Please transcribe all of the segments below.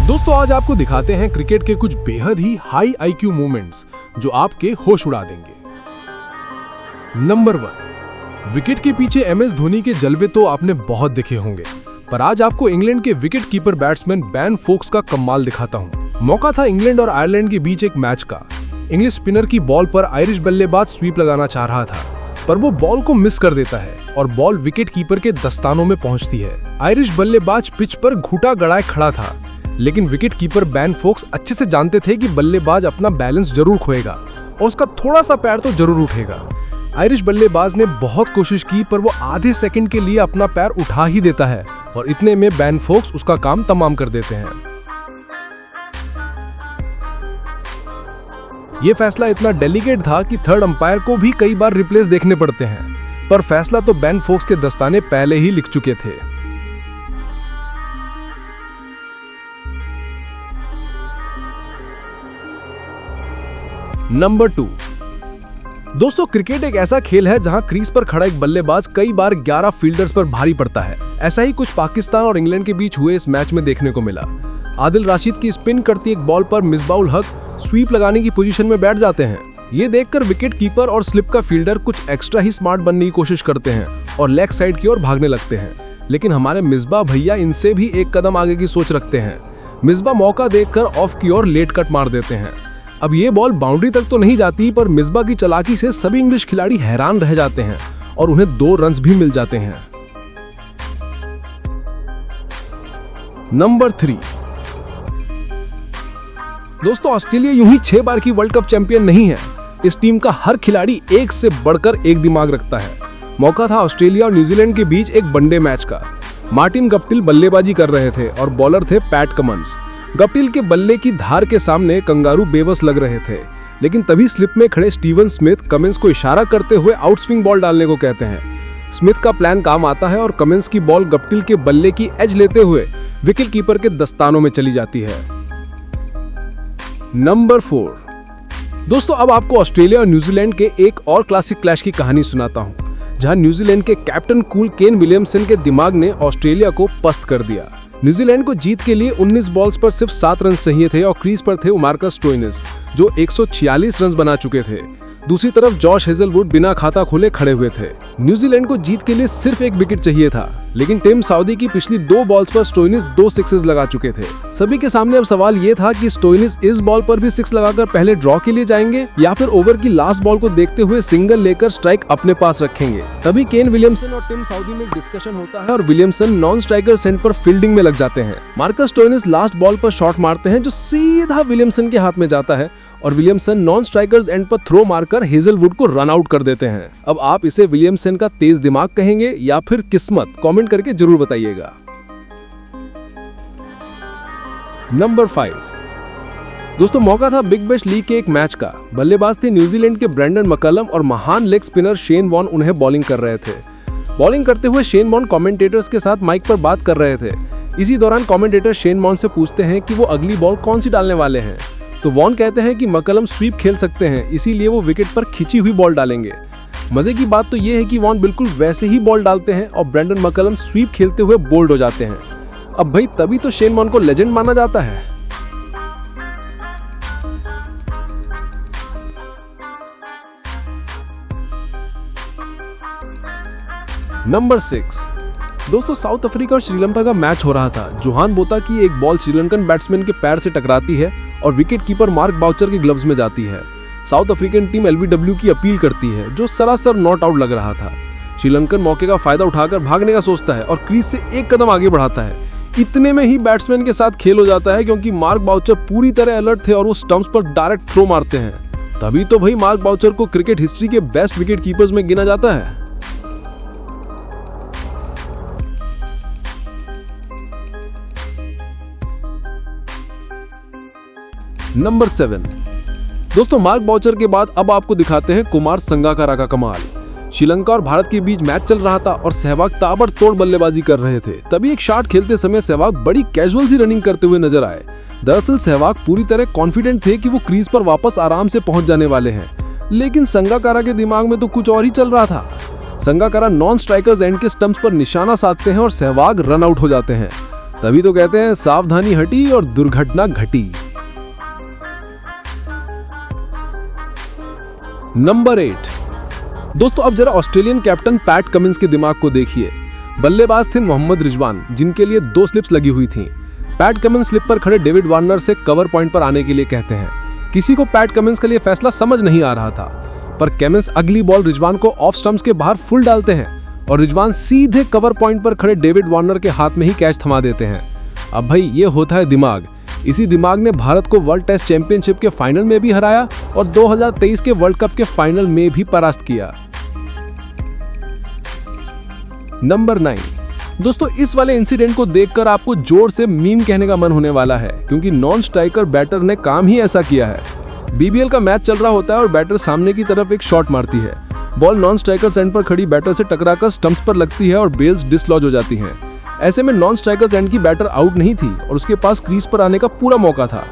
दोस्तों आज आपको दिखाते हैं क्रिकेट के कुछ बेहद ही हाई आईक्यू मोमेंट्स जो आपके होश उड़ा देंगे। नंबर 1, विकेट के पीछे MS धोनी के जलवे तो आपने बहुत देखे होंगे, पर आज आपको इंग्लैंड के wicket keeper batsman Ben Foakes का कमाल दिखाता हूं। मौका था इंग्लैंड और आयरलैंड के बीच एक मैच का। इंग्लिश स्पिनर की बॉल पर आयरिश बल्लेबाज स्वीप लगाना चाह रहा था, पर वो बॉल को मिस कर देता है और बॉल विकेट कीपर के दस्तानों में पहुंचती है। आयरिश बल्लेबाज पिच पर घुटा गड़ाए खड़ा था, लेकिन विकेट कीपर बेन फोक्स अच्छे से जानते थे कि बल्लेबाज अपना बैलेंस जरूर खोएगा और उसका थोड़ा सा पैर तो जरूर उठेगा। आयरिश बल्लेबाज ने बहुत कोशिश की, पर वो आधे सेकंड के लिए अपना पैर उठा ही देता है और इतने में बेन फोक्स उसका काम तमाम कर देते हैं। ये फैसला इतना डेलिकेट था कि थर्ड अंपायर को भी कई बार रिप्लेस देखने पड़ते हैं, पर फैसला तो बेन फोक्स के दस्ताने पहले ही लिख चुके थे। नंबर 2, दोस्तों क्रिकेट एक ऐसा खेल है जहां क्रीज पर खड़ा एक बल्लेबाज कई बार 11 फील्डर्स पर भारी पड़ता है। ऐसा ही कुछ पाकिस्तान और इंग्लैंड के बीच हुए इस मैच में देखने को मिला। आदिल राशिद की स्पिन करती एक बॉल पर मिसबाउल हक स्वीप लगाने की पोजीशन में बैठ जाते हैं। ये देखकर विकेट कीपर और स्लिप का फील्डर कुछ एक्स्ट्रा ही स्मार्ट बनने की कोशिश करते हैं और लेग साइड की ओर भागने लगते हैं, लेकिन हमारे मिसबा भैया इनसे भी एक कदम आगे की सोच रखते हैं। मिसबा मौका देखकर ऑफ की ओर लेट कट मार देते हैं। अब ये बॉल बाउंड्री तक तो नहीं जाती, पर मिसबा की चालाकी से सभी इंग्लिश खिलाड़ी हैरान रह जाते हैं और उन्हें 2 रन्स भी मिल जाते हैं। नंबर 3, दोस्तों ऑस्ट्रेलिया यूं ही 6 बार की वर्ल्ड कप चैंपियन नहीं है। इस टीम का हर खिलाड़ी एक से बढ़कर एक दिमाग रखता है। मौका था ऑस्ट्रेलिया और न्यूजीलैंड के बीच एक वनडे मैच का। मार्टिन गप्टिल बल्लेबाजी कर रहे थे और बॉलर थे पैट कमिंस। गप्टिल के बल्ले की धार के सामने कंगारू बेबस लग रहे थे, लेकिन तभी स्लिप में खड़े स्टीवन स्मिथ कमिंस को इशारा करते हुए आउटस्विंग बॉल डालने को कहते हैं। स्मिथ का प्लान काम आता है और कमिंस की बॉल गप्टिल के बल्ले की एज लेते हुए विकेट कीपर के दस्तानों में चली जाती है। नंबर 4, दोस्तों अब आपको ऑस्ट्रेलिया और न्यूजीलैंड के एक और क्लासिक क्लैश की कहानी सुनाता हूं, जहां न्यूजीलैंड के कैप्टन कूल केन विलियमसन के दिमाग ने ऑस्ट्रेलिया को पस्त कर दिया। न्यूजीलैंड को जीत के लिए 19 बॉल्स पर सिर्फ 7 रन चाहिए थे और क्रीज पर थे मार्कस स्टोइनिस जो 146 रन बना चुके थे। दूसरी तरफ जॉश हेजलवुड बिना खाता खोले खड़े हुए थे। न्यूजीलैंड को जीत के लिए सिर्फ 1 विकेट चाहिए था, लेकिन टिम साउदी की पिछली 2 बॉल्स पर स्टोइनिस 2 सिक्सेस लगा चुके थे। सभी के सामने अब सवाल ये था कि स्टोइनिस इस बॉल पर भी 6 लगाकर पहले ड्रॉ के लिए जाएंगे या फिर ओवर की लास्ट बॉल को देखते हुए सिंगल लेकर स्ट्राइक अपने पास रखेंगे। तभी केन विलियमसन और टिम साउदी में डिस्कशन होता है और विलियमसन नॉन स्ट्राइकर सेंट पर फील्डिंग में लग जाते हैं। मार्कस स्टोइनिस लास्ट बॉल पर शॉट मारते हैं जो सीधा विलियमसन के हाथ में जाता है और विलियमसन नॉन स्ट्राइकर्स एंड पर थ्रो मारकर हेजलवुड को रन आउट कर देते हैं। अब आप इसे विलियमसन का तेज दिमाग कहेंगे या फिर किस्मत, कमेंट करके जरूर बताइएगा। नंबर 5, दोस्तों मौका था बिग बैश लीग के एक मैच का। बल्लेबाज थे न्यूजीलैंड के ब्रेंडन मकलम और महान लेग स्पिनर शेन वॉन उन्हें बॉलिंग कर रहे थे। बॉलिंग करते हुए शेन वॉन कमेंटेटर्स के साथ माइक पर बात कर रहे थे। इसी दौरान कमेंटेटर शेन वॉन से पूछते हैं कि वो अगली बॉल कौन सी डालने वाले हैं, तो वॉन कहते हैं कि मकलम स्वीप खेल सकते हैं, इसीलिए वो विकेट पर खिंची हुई बॉल डालेंगे। मजे की बात तो ये है कि वॉन बिल्कुल वैसे ही बॉल डालते हैं और ब्रेंडन मकलम स्वीप खेलते हुए बोल्ड हो जाते हैं। अब भाई तभी तो शेन वॉन को लेजेंड माना जाता है। नंबर 6, दोस्तों साउथ अफ्रीका और श्रीलंका का मैच हो रहा था। जोहान बोता की एक बॉल श्रीलंकन बैट्समैन के पैर से टकराती है और विकेट कीपर मार्क बाउचर के ग्लव्स में जाती है। साउथ अफ्रीकन टीम LBW की अपील करती है, जो सरासर नॉट आउट लग रहा था। श्रीलंकन मौके का फायदा उठाकर भागने का सोचता है और क्रीज से एक कदम आगे बढ़ाता है। इतने में ही बैट्समैन के साथ खेल हो जाता है, क्योंकि मार्क बाउचर पूरी तरह अलर्ट थे और वो स्टंप्स पर डायरेक्ट थ्रो मारते हैं। तभी तो भाई मार्क बाउचर को क्रिकेट हिस्ट्री के बेस्ट विकेट कीपर्स में गिना जाता है। नंबर 7, दोस्तों मार्क बाउचर के बाद अब आपको दिखाते हैं कुमार संगाकारा का कमाल। श्रीलंका और भारत के बीच मैच चल रहा था और सहवाग ताबड़तोड़ बल्लेबाजी कर रहे थे। तभी एक शॉट खेलते समय सहवाग बड़ी कैजुअल सी रनिंग करते हुए नजर आए। दरअसल सहवाग पूरी तरह कॉन्फिडेंट थे कि वो क्रीज पर वापस आराम से पहुंच जाने वाले हैं, लेकिन संगाकारा के दिमाग में तो कुछ और ही चल रहा था। संगाकारा नॉन स्ट्राइकर्स एंड के स्टंप्स पर निशाना साधते हैं और सहवाग रन आउट हो जाते हैं। तभी तो कहते हैं सावधानी हटी और दुर्घटना घटी। नंबर 8। दोस्तों अब जरा ऑस्ट्रेलियन कैप्टन पैट कमिंस के दिमाग को देखिए। बल्लेबाज थे मोहम्मद रिजवान, जिनके लिए 2 स्लिप्स लगी हुई थीं। पैट कमिंस स्लिप पर खड़े डेविड वार्नर से कवर पॉइंट पर आने के लिए कहते हैं। किसी को पैट कमिंस के लिए फैसला समझ नहीं आ रहा था, पर कमिंस अगली बॉल रिजवान को ऑफ स्टंप्स के बाहर फुल डालते हैं और रिजवान सीधे कवर पॉइंट पर खड़े डेविड वार्नर के हाथ में ही कैच थमा देते हैं। अब भाई ये होता है दिमाग। इसी दिमाग ने भारत को वर्ल्ड टेस्ट चैंपियनशिप के फाइनल में भी हराया और 2023 के वर्ल्ड कप के फाइनल में भी परास्त किया। नंबर 9। दोस्तों इस वाले इंसिडेंट को देखकर आपको जोर से मीम कहने का मन होने वाला है, क्योंकि नॉन स्ट्राइकर बैटर ने काम ही ऐसा किया है। बीबीएल का मैच चल रहा होता है और बैटर सामने की तरफ एक शॉट मारती है। बॉल नॉन स्ट्राइकर एंड पर खड़ी बैटर से टकराकर स्टंप्स पर लगती है और बेल्स डिसलॉज हो जाती हैं। ऐसे में नॉन स्ट्राइकर एंड की बैटर आउट नहीं थी और उसके पास क्रीज पर आने का पूरा मौका था,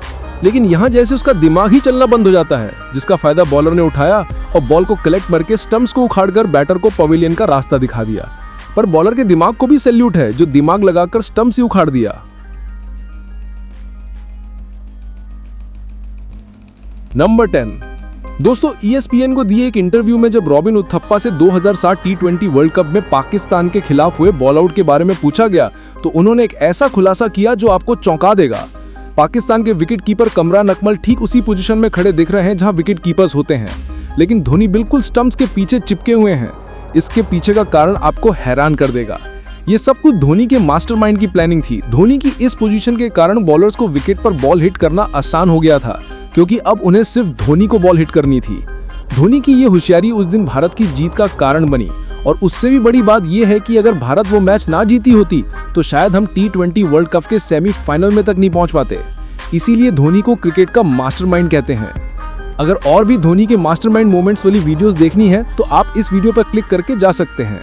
लेकिन यहाँ जैसे उसका दिमाग ही चलना बंद हो जाता है, जिसका फायदा बॉलर ने उठाया और बॉल को कलेक्ट करके स्टंप्स को उखाड़कर बैटर को पवेलियन का रास्ता दिखा दिया। पर बॉलर के दिमाग को भी सैल्यूट है, जो दिमाग लगाकर स्टंप्स ही उखाड़ दिया। नंबर 10। दोस्तों ESPN को दिए एक इंटरव्यू में जब रॉबिन उथप्पा से 2007 T20 वर्ल्ड कप में पाकिस्तान के खिलाफ हुए बॉल आउट के बारे में पूछा गया, तो उन्होंने एक ऐसा खुलासा किया जो आपको चौंका देगा। पाकिस्तान के विकेट कीपर कमरान अकमल ठीक उसी पोजीशन में खड़े दिख रहे हैं जहां विकेट कीपर्स होते हैं, लेकिन धोनी बिल्कुल स्टंप्स के पीछे चिपके हुए हैं। इसके पीछे का कारण आपको हैरान कर देगा। ये सब कुछ धोनी के मास्टरमाइंड की प्लानिंग थी। धोनी की इस पोजीशन के कारण बॉलर्स को विकेट पर बॉल हिट करना आसान हो गया था, क्योंकि अब उन्हें सिर्फ धोनी को बॉल हिट करनी थी। धोनी की ये होशियारी उस दिन भारत की जीत का कारण बनी, और उससे भी बड़ी बात यह है कि अगर भारत वो मैच ना जीती होती तो शायद हम T20 वर्ल्ड कप के सेमीफाइनल में तक नहीं पहुंच पाते। इसीलिए धोनी को क्रिकेट का मास्टरमाइंड कहते हैं। अगर और भी धोनी के मास्टरमाइंड मोमेंट्स वाली वीडियोस देखनी है तो आप इस वीडियो पर क्लिक करके जा सकते हैं।